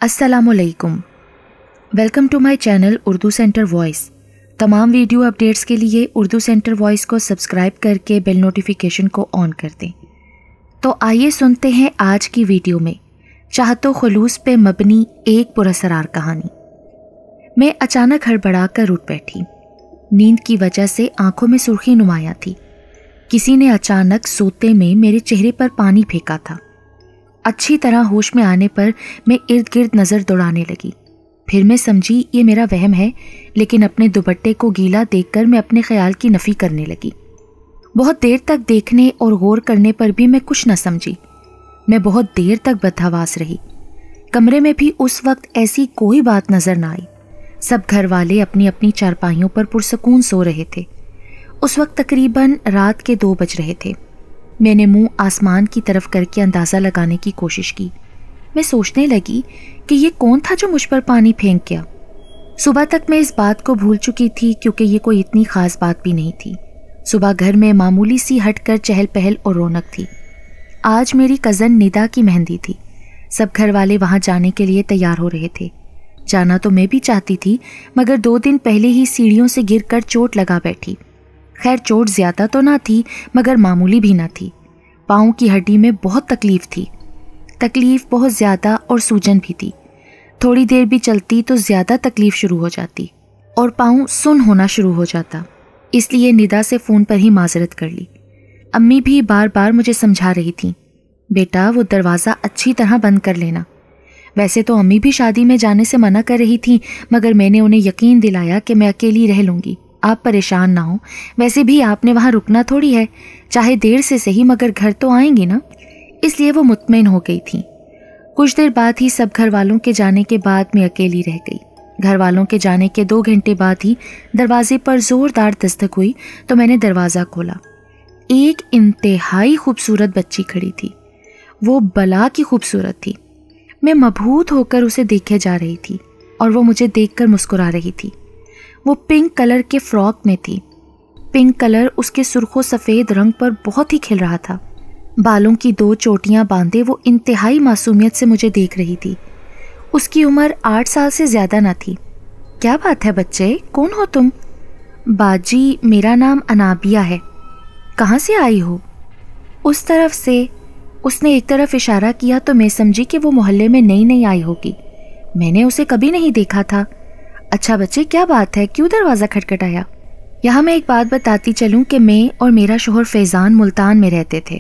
अस्सलाम वालेकुम। Welcome to my channel Urdu centre voice. तमाम वीडियो अपडेट्स के लिए उर्दू सेंटर वॉइस को सब्सक्राइब करके बेल नोटिफिकेशन को ऑन कर दें। तो आइए सुनते हैं आज की वीडियो में चाहतो खुलूस पे मबनी एक पुरअसरार कहानी। मैं अचानक हड़बड़ा कर उठ बैठी। नींद की वजह से आंखों में सुर्खी नुमाया थी। किसी ने अचानक सोते में मेरे चेहरे पर पानी फेंका था। अच्छी तरह होश में आने पर मैं इर्द गिर्द नज़र दौड़ाने लगी। फिर मैं समझी ये मेरा वहम है, लेकिन अपने दुपट्टे को गीला देखकर मैं अपने ख्याल की नफ़ी करने लगी। बहुत देर तक देखने और गौर करने पर भी मैं कुछ न समझी। मैं बहुत देर तक बदहवास रही। कमरे में भी उस वक्त ऐसी कोई बात नज़र न आई। सब घर वाले अपनी अपनी चारपाइयों पर पुरसकून सो रहे थे। उस वक्त तकरीबन रात के 2 बज रहे थे। मैंने मुंह आसमान की तरफ करके अंदाज़ा लगाने की कोशिश की। मैं सोचने लगी कि ये कौन था जो मुझ पर पानी फेंक गया। सुबह तक मैं इस बात को भूल चुकी थी, क्योंकि ये कोई इतनी ख़ास बात भी नहीं थी। सुबह घर में मामूली सी हटकर चहल पहल और रौनक थी। आज मेरी कज़न निदा की मेहंदी थी। सब घर वाले वहाँ जाने के लिए तैयार हो रहे थे। जाना तो मैं भी चाहती थी, मगर 2 दिन पहले ही सीढ़ियों से गिरकर चोट लगा बैठी। खैर, चोट ज़्यादा तो ना थी, मगर मामूली भी ना थी। पाँव की हड्डी में बहुत तकलीफ़ थी। तकलीफ़ बहुत ज़्यादा और सूजन भी थी। थोड़ी देर भी चलती तो ज़्यादा तकलीफ़ शुरू हो जाती और पाँव सुन्न होना शुरू हो जाता। इसलिए निदा से फ़ोन पर ही माजरत कर ली। अम्मी भी बार बार मुझे समझा रही थी, बेटा वो दरवाज़ा अच्छी तरह बंद कर लेना। वैसे तो अम्मी भी शादी में जाने से मना कर रही थी, मगर मैंने उन्हें यकीन दिलाया कि मैं अकेली रह लूँगी, आप परेशान ना हो। वैसे भी आपने वहाँ रुकना थोड़ी है, चाहे देर से सही, मगर घर तो आएंगी ना। इसलिए वो मुतमईन हो गई थी। कुछ देर बाद ही सब घर वालों के जाने के बाद मैं अकेली रह गई। घर वालों के जाने के 2 घंटे बाद ही दरवाजे पर ज़ोरदार दस्तक हुई तो मैंने दरवाज़ा खोला। एक इंतहाई खूबसूरत बच्ची खड़ी थी। वो बला की खूबसूरत थी। मैं मबहूत होकर उसे देखे जा रही थी और वो मुझे देखकर मुस्कुरा रही थी। वो पिंक कलर के फ्रॉक में थी। पिंक कलर उसके सुर्खों सफ़ेद रंग पर बहुत ही खिल रहा था। बालों की 2 चोटियां बांधे वो इंतहाई मासूमियत से मुझे देख रही थी। उसकी उम्र 8 साल से ज़्यादा ना थी। क्या बात है बच्चे, कौन हो तुम? बाजी, मेरा नाम अनाबिया है। कहाँ से आई हो? उस तरफ से। उसने एक तरफ इशारा किया तो मैं समझी कि वो मोहल्ले में नई नई आई होगी। मैंने उसे कभी नहीं देखा था। अच्छा बच्चे, क्या बात है, क्यों दरवाज़ा खटखटाया? यहाँ मैं एक बात बताती चलूँ कि मैं और मेरा शोहर फैज़ान मुल्तान में रहते थे।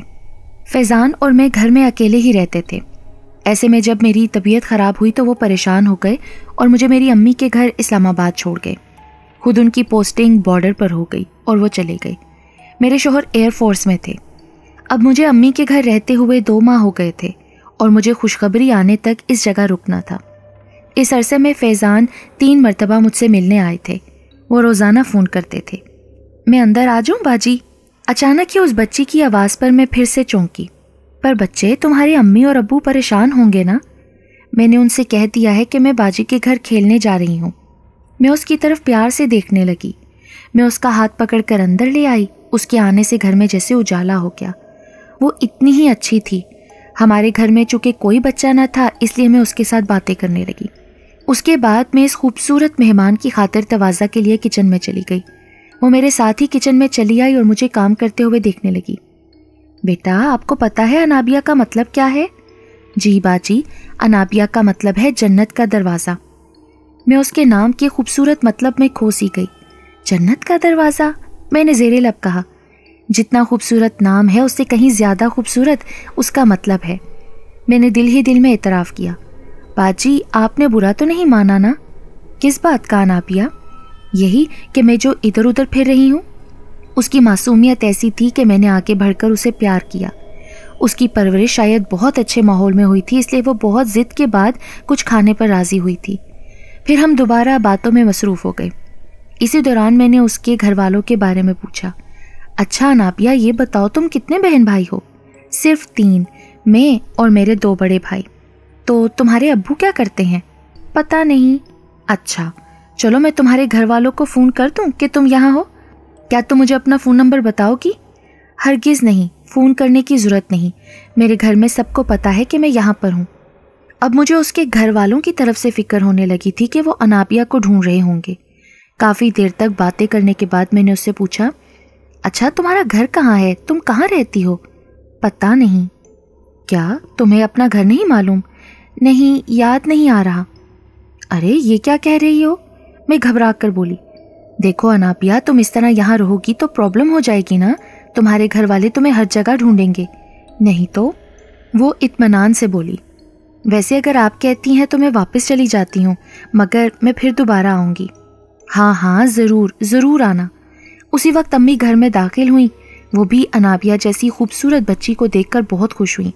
फैज़ान और मैं घर में अकेले ही रहते थे। ऐसे में जब मेरी तबीयत ख़राब हुई तो वो परेशान हो गए और मुझे मेरी अम्मी के घर इस्लामाबाद छोड़ गए। खुद उनकी पोस्टिंग बॉर्डर पर हो गई और वो चले गए। मेरे शोहर एयरफोर्स में थे। अब मुझे अम्मी के घर रहते हुए 2 माह हो गए थे और मुझे खुशखबरी आने तक इस जगह रुकना था। इस अरसे में फैज़ान 3 मरतबा मुझसे मिलने आए थे। वो रोज़ाना फ़ोन करते थे। मैं अंदर आ जाऊँ बाजी? अचानक ही उस बच्ची की आवाज़ पर मैं फिर से चौंकी। पर बच्चे, तुम्हारी अम्मी और अब्बू परेशान होंगे ना? मैंने उनसे कह दिया है कि मैं बाजी के घर खेलने जा रही हूँ। मैं उसकी तरफ प्यार से देखने लगी। मैं उसका हाथ पकड़कर अंदर ले आई। उसके आने से घर में जैसे उजाला हो गया। वो इतनी ही अच्छी थी। हमारे घर में चूँकि कोई बच्चा न था, इसलिए मैं उसके साथ बातें करने लगी। उसके बाद मैं इस खूबसूरत मेहमान की खातिर तवाज़ा के लिए किचन में चली गई। वो मेरे साथ ही किचन में चली आई और मुझे काम करते हुए देखने लगी। बेटा, आपको पता है अनाबिया का मतलब क्या है? जी बाजी, अनाबिया का मतलब है जन्नत का दरवाज़ा। मैं उसके नाम के खूबसूरत मतलब में खो सी गई। जन्नत का दरवाज़ा? मैंने ज़ेरे लब कहा। जितना खूबसूरत नाम है उससे कहीं ज़्यादा खूबसूरत उसका मतलब है। मैंने दिल ही दिल में एतराफ़ किया। बाजी, आपने बुरा तो नहीं माना ना? किस बात का अनाबिया? यही कि मैं जो इधर उधर फिर रही हूँ। उसकी मासूमियत ऐसी थी कि मैंने आगे बढ़कर उसे प्यार किया। उसकी परवरिश शायद बहुत अच्छे माहौल में हुई थी, इसलिए वो बहुत ज़िद के बाद कुछ खाने पर राज़ी हुई थी। फिर हम दोबारा बातों में मसरूफ़ हो गए। इसी दौरान मैंने उसके घर वालों के बारे में पूछा। अच्छा अनाबिया, ये बताओ तुम कितने बहन भाई हो? सिर्फ 3, मैं और मेरे 2 बड़े भाई। तो तुम्हारे अब्बू क्या करते हैं? पता नहीं। अच्छा चलो, मैं तुम्हारे घर वालों को फ़ोन कर दूं कि तुम यहाँ हो। क्या तुम मुझे अपना फ़ोन नंबर बताओगी? हरगिज़ नहीं, फ़ोन करने की ज़रूरत नहीं। मेरे घर में सबको पता है कि मैं यहाँ पर हूँ। अब मुझे उसके घर वालों की तरफ से फिक्र होने लगी थी कि वो अनाबिया को ढूंढ रहे होंगे। काफ़ी देर तक बातें करने के बाद मैंने उससे पूछा, अच्छा तुम्हारा घर कहाँ है, तुम कहाँ रहती हो? पता नहीं। क्या तुम्हें अपना घर नहीं मालूम? नहीं, याद नहीं आ रहा। अरे ये क्या कह रही हो? मैं घबरा कर बोली। देखो अनाबिया, तुम इस तरह यहाँ रहोगी तो प्रॉब्लम हो जाएगी ना, तुम्हारे घर वाले तुम्हें हर जगह ढूंढेंगे। नहीं तो? वो इत्मीनान से बोली। वैसे अगर आप कहती हैं तो मैं वापस चली जाती हूँ, मगर मैं फिर दोबारा आऊँगी। हाँ हाँ ज़रूर ज़रूर आना। उसी वक्त अम्मी घर में दाखिल हुई। वो भी अनाबिया जैसी खूबसूरत बच्ची को देखकर बहुत खुश हुई।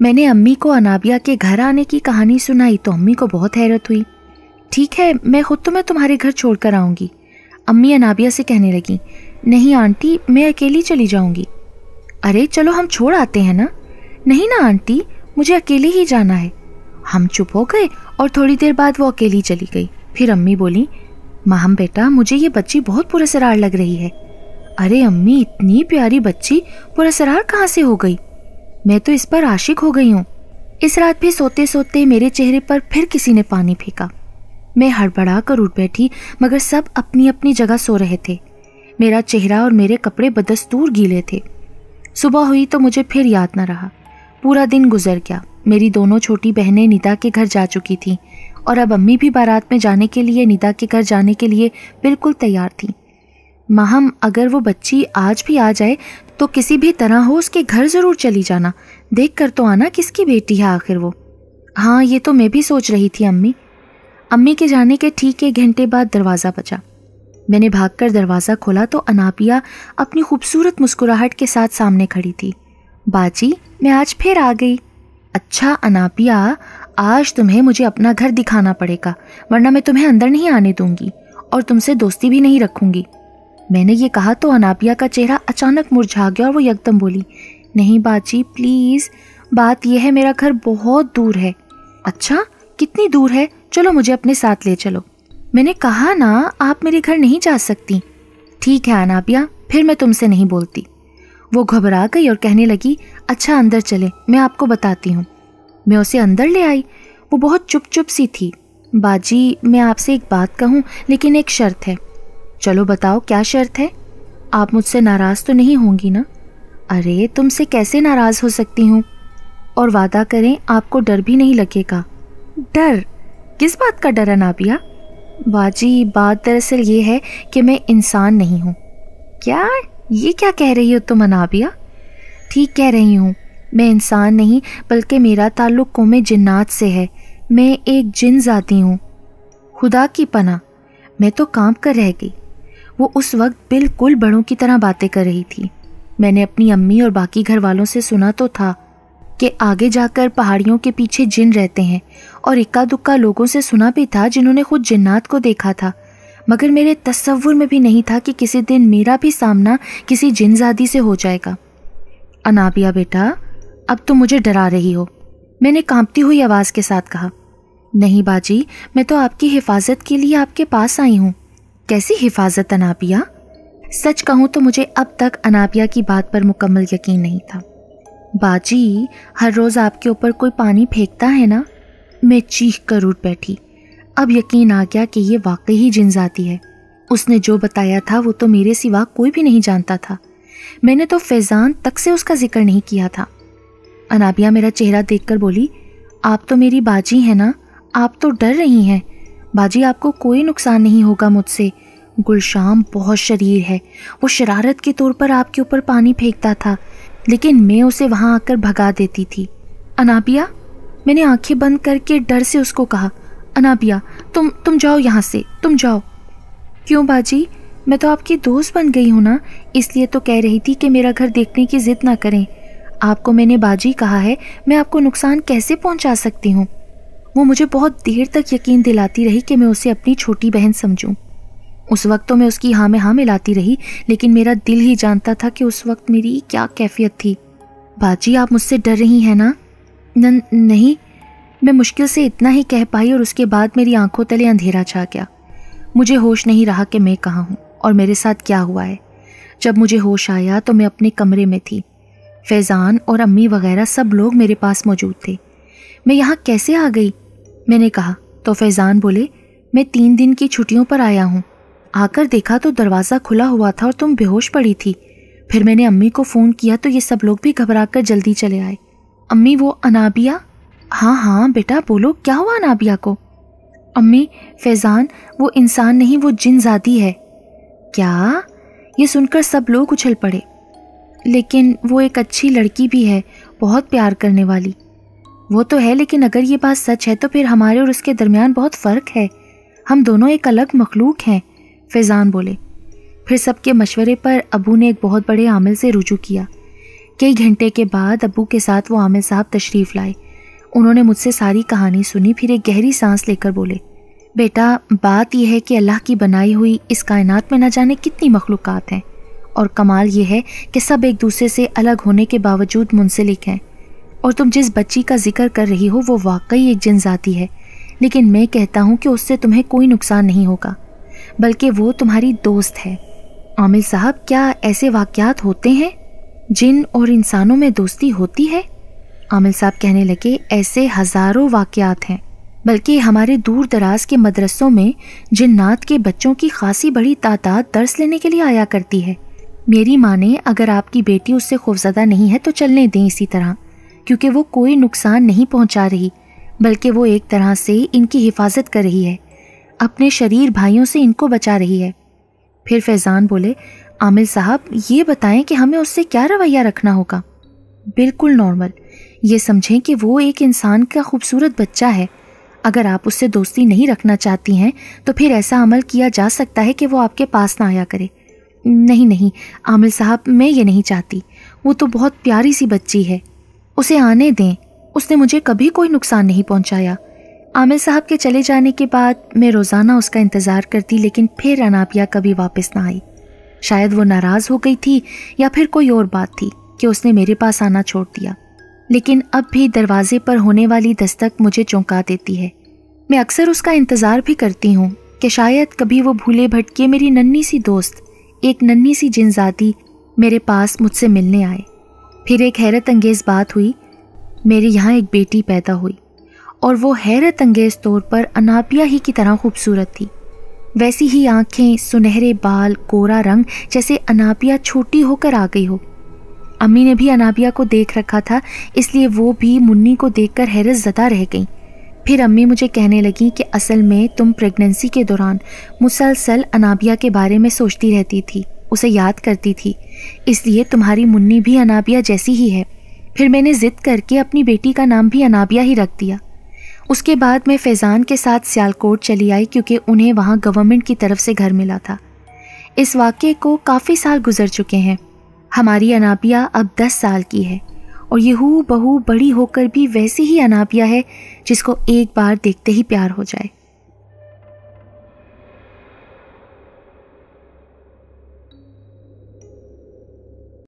मैंने अम्मी को अनाबिया के घर आने की कहानी सुनाई तो अम्मी को बहुत हैरत हुई। ठीक है, मैं खुद तुम्हें तुम्हारे घर छोड़कर आऊँगी। अम्मी अनाबिया से कहने लगी। नहीं आंटी, मैं अकेली चली जाऊँगी। अरे चलो हम छोड़ आते हैं ना। नहीं ना आंटी, मुझे अकेले ही जाना है। हम चुप हो गए और थोड़ी देर बाद वो अकेली चली गई। फिर अम्मी बोली, माहम बेटा, मुझे ये बच्ची बहुत पुरस्कार लग रही है। अरे अम्मी, इतनी प्यारी बच्ची पुरस्कार कहाँ से हो गई? मैं तो इस पर आशिक हो गई हूँ। इस रात भी सोते सोते मेरे चेहरे पर फिर किसी ने पानी फेंका। मैं हड़बड़ा कर उठ बैठी, मगर सब अपनी अपनी जगह सो रहे थे। मेरा चेहरा और मेरे कपड़े बदस्तूर गीले थे। सुबह हुई तो मुझे फिर याद न रहा। पूरा दिन गुजर गया। मेरी दोनों छोटी बहनें निदा के घर जा चुकी थीं और अब अम्मी भी बारात में जाने के लिए निदा के घर जाने के लिए बिल्कुल तैयार थीं। माहम, अगर वो बच्ची आज भी आ जाए तो किसी भी तरह हो उसके घर ज़रूर चली जाना, देख कर तो आना किसकी बेटी है आखिर वो। हाँ, ये तो मैं भी सोच रही थी अम्मी। अम्मी के जाने के ठीक 1 घंटे बाद दरवाज़ा बजा। मैंने भागकर दरवाज़ा खोला तो अनाबिया अपनी खूबसूरत मुस्कुराहट के साथ सामने खड़ी थी। बाजी, मैं आज फिर आ गई। अच्छा अनाबिया, आज तुम्हें मुझे अपना घर दिखाना पड़ेगा, वरना मैं तुम्हें अंदर नहीं आने दूंगी और तुमसे दोस्ती भी नहीं रखूंगी। मैंने ये कहा तो अनाबिया का चेहरा अचानक मुरझा गया और वो यकदम बोली, नहीं बाजी प्लीज़, बात यह है मेरा घर बहुत दूर है। अच्छा, कितनी दूर है? चलो मुझे अपने साथ ले चलो। मैंने कहा ना, आप मेरे घर नहीं जा सकती। ठीक है अनाबिया, फिर मैं तुमसे नहीं बोलती। वो घबरा गई और कहने लगी, अच्छा अंदर चले, मैं आपको बताती हूँ। मैं उसे अंदर ले आई। वो बहुत चुप चुप सी थी। बाजी, मैं आपसे एक बात कहूँ, लेकिन एक शर्त है। चलो बताओ, क्या शर्त है? आप मुझसे नाराज़ तो नहीं होंगी ना? अरे तुमसे कैसे नाराज़ हो सकती हूँ? और वादा करें आपको डर भी नहीं लगेगा। डर? किस बात का डर अनाबिया? बाजी, बात दरअसल ये है कि मैं इंसान नहीं हूँ। क्या? ये क्या कह रही हो तुम अनाबिया? ठीक कह रही हूँ, मैं इंसान नहीं बल्कि मेरा ताल्लुक़ कौमे जिन्नात से है। मैं एक जिन ज़ाती हूँ। खुदा की पनाह, मैं तो कांप कर रह गई। वो उस वक्त बिल्कुल बड़ों की तरह बातें कर रही थी। मैंने अपनी अम्मी और बाकी घर वालों से सुना तो था कि आगे जाकर पहाड़ियों के पीछे जिन रहते हैं, और इक्का दुक्का लोगों से सुना भी था जिन्होंने खुद जिन्नात को देखा था, मगर मेरे तस्वुर में भी नहीं था कि किसी दिन मेरा भी सामना किसी जिनज़ादी से हो जाएगा। अनाबिया बेटा, अब तुम मुझे डरा रही हो, मैंने कांपती हुई आवाज़ के साथ कहा। नहीं बाजी, मैं तो आपकी हिफाजत के लिए आपके पास आई हूँ। कैसी हिफाजत अनाबिया? सच कहूँ तो मुझे अब तक अनाबिया की बात पर मुकम्मल यकीन नहीं था। बाजी, हर रोज़ आपके ऊपर कोई पानी फेंकता है ना? मैं चीख कर उठ बैठी। अब यकीन आ गया कि ये वाकई ही जिनज़ाती है। उसने जो बताया था वो तो मेरे सिवा कोई भी नहीं जानता था। मैंने तो फैज़ान तक से उसका जिक्र नहीं किया था। अनाबिया मेरा चेहरा देखकर बोली, आप तो मेरी बाजी हैं ना, आप तो डर रही हैं। बाजी, आपको कोई नुकसान नहीं होगा मुझसे। गुलशाम बहुत शरीर है, वो शरारत के तौर पर आपके ऊपर पानी फेंकता था, लेकिन मैं उसे वहाँ आकर भगा देती थी। अनाबिया, मैंने आंखें बंद करके डर से उसको कहा, अनाबिया तुम जाओ यहाँ से, तुम जाओ। क्यों बाजी? मैं तो आपकी दोस्त बन गई हूँ ना, इसलिए तो कह रही थी कि मेरा घर देखने की जिद ना करें। आपको मैंने बाजी कहा है, मैं आपको नुकसान कैसे पहुँचा सकती हूँ? वो मुझे बहुत देर तक यकीन दिलाती रही कि मैं उसे अपनी छोटी बहन समझूं। उस वक्त तो मैं उसकी हाँ में हाँ मिलाती रही, लेकिन मेरा दिल ही जानता था कि उस वक्त मेरी क्या कैफियत थी। बाजी, आप मुझसे डर रही हैं ना? नहीं, मैं मुश्किल से इतना ही कह पाई और उसके बाद मेरी आंखों तले अंधेरा छा गया। मुझे होश नहीं रहा कि मैं कहाँ हूँ और मेरे साथ क्या हुआ है। जब मुझे होश आया तो मैं अपने कमरे में थी। फैज़ान और अम्मी वगैरह सब लोग मेरे पास मौजूद थे। मैं यहाँ कैसे आ गई, मैंने कहा। तो फैज़ान बोले, मैं 3 दिन की छुट्टियों पर आया हूँ। आकर देखा तो दरवाज़ा खुला हुआ था और तुम बेहोश पड़ी थी। फिर मैंने अम्मी को फ़ोन किया तो ये सब लोग भी घबरा कर जल्दी चले आए। अम्मी, वो अनाबिया? हाँ बेटा बोलो, क्या हुआ अनाबिया को? अम्मी, फैज़ान वो इंसान नहीं, वो जिनज़ादी है। क्या? ये सुनकर सब लोग उछल पड़े। लेकिन वो एक अच्छी लड़की भी है, बहुत प्यार करने वाली। वो तो है, लेकिन अगर ये बात सच है तो फिर हमारे और उसके दरमियान बहुत फ़र्क है। हम दोनों एक अलग मखलूक हैं, फैज़ान बोले। फिर सबके मशवरे पर अबू ने एक बहुत बड़े आमिल से रुजू किया। कई घंटे के बाद अबू के साथ वो आमिल साहब तशरीफ़ लाए। उन्होंने मुझसे सारी कहानी सुनी, फिर एक गहरी सांस लेकर बोले, बेटा बात यह है कि अल्लाह की बनाई हुई इस कायनात में न जाने कितनी मखलूक़ात हैं, और कमाल ये है कि सब एक दूसरे से अलग होने के बावजूद मुंसलिक हैं। और तुम जिस बच्ची का जिक्र कर रही हो वो वाकई एक जिनज़ाती है, लेकिन मैं कहता हूँ कि उससे तुम्हें कोई नुकसान नहीं होगा, बल्कि वो तुम्हारी दोस्त है। आमिल साहब, क्या ऐसे वाक़यात होते हैं? जिन और इंसानों में दोस्ती होती है? आमिल साहब कहने लगे, ऐसे हज़ारों वाक़यात हैं, बल्कि हमारे दूर दराज के मदरसों में जिन्नात के बच्चों की खासी बड़ी तादाद दर्स लेने के लिए आया करती है। मेरी माने अगर आपकी बेटी उससे खौफज़दा नहीं है तो चलने दें इसी तरह, क्योंकि वो कोई नुकसान नहीं पहुंचा रही, बल्कि वो एक तरह से इनकी हिफाजत कर रही है, अपने शरीर भाइयों से इनको बचा रही है। फिर फैज़ान बोले, आमिल साहब ये बताएं कि हमें उससे क्या रवैया रखना होगा? बिल्कुल नॉर्मल, ये समझें कि वो एक इंसान का खूबसूरत बच्चा है। अगर आप उससे दोस्ती नहीं रखना चाहती हैं तो फिर ऐसा अमल किया जा सकता है कि वो आपके पास ना आया करे। नहीं आमिल साहब, मैं ये नहीं चाहती। वो तो बहुत प्यारी सी बच्ची है, उसे आने दें, उसने मुझे कभी कोई नुकसान नहीं पहुंचाया। आमिल साहब के चले जाने के बाद मैं रोज़ाना उसका इंतज़ार करती, लेकिन फिर अनाबिया कभी वापस ना आई। शायद वो नाराज़ हो गई थी या फिर कोई और बात थी कि उसने मेरे पास आना छोड़ दिया। लेकिन अब भी दरवाजे पर होने वाली दस्तक मुझे चौंका देती है। मैं अक्सर उसका इंतज़ार भी करती हूँ कि शायद कभी वो भूले भटके मेरी नन्ही सी दोस्त, एक नन्ही सी जिनज़ादी मेरे पास मुझसे मिलने आए। फिर एक हैरत अंगेज़ बात हुई, मेरे यहाँ एक बेटी पैदा हुई और वो हैरत अंगेज़ तौर पर अनाबिया ही की तरह खूबसूरत थी। वैसी ही आँखें, सुनहरे बाल, गोरा रंग, जैसे अनाबिया छोटी होकर आ गई हो। अम्मी ने भी अनाबिया को देख रखा था, इसलिए वो भी मुन्नी को देखकर हैरत ज़दा रह गई। फिर अम्मी मुझे कहने लगी कि असल में तुम प्रेगनेंसी के दौरान मुसलसल अनाबिया के बारे में सोचती रहती थी, उसे याद करती थी, इसलिए तुम्हारी मुन्नी भी अनाबिया जैसी ही है। फिर मैंने ज़िद करके अपनी बेटी का नाम भी अनाबिया ही रख दिया। उसके बाद मैं फैज़ान के साथ सियालकोट चली आई, क्योंकि उन्हें वहाँ गवर्नमेंट की तरफ से घर मिला था। इस वाक़े को काफ़ी साल गुजर चुके हैं। हमारी अनाबिया अब 10 साल की है और ये हूबहू बड़ी होकर भी वैसी ही अनाबिया है जिसको एक बार देखते ही प्यार हो जाए।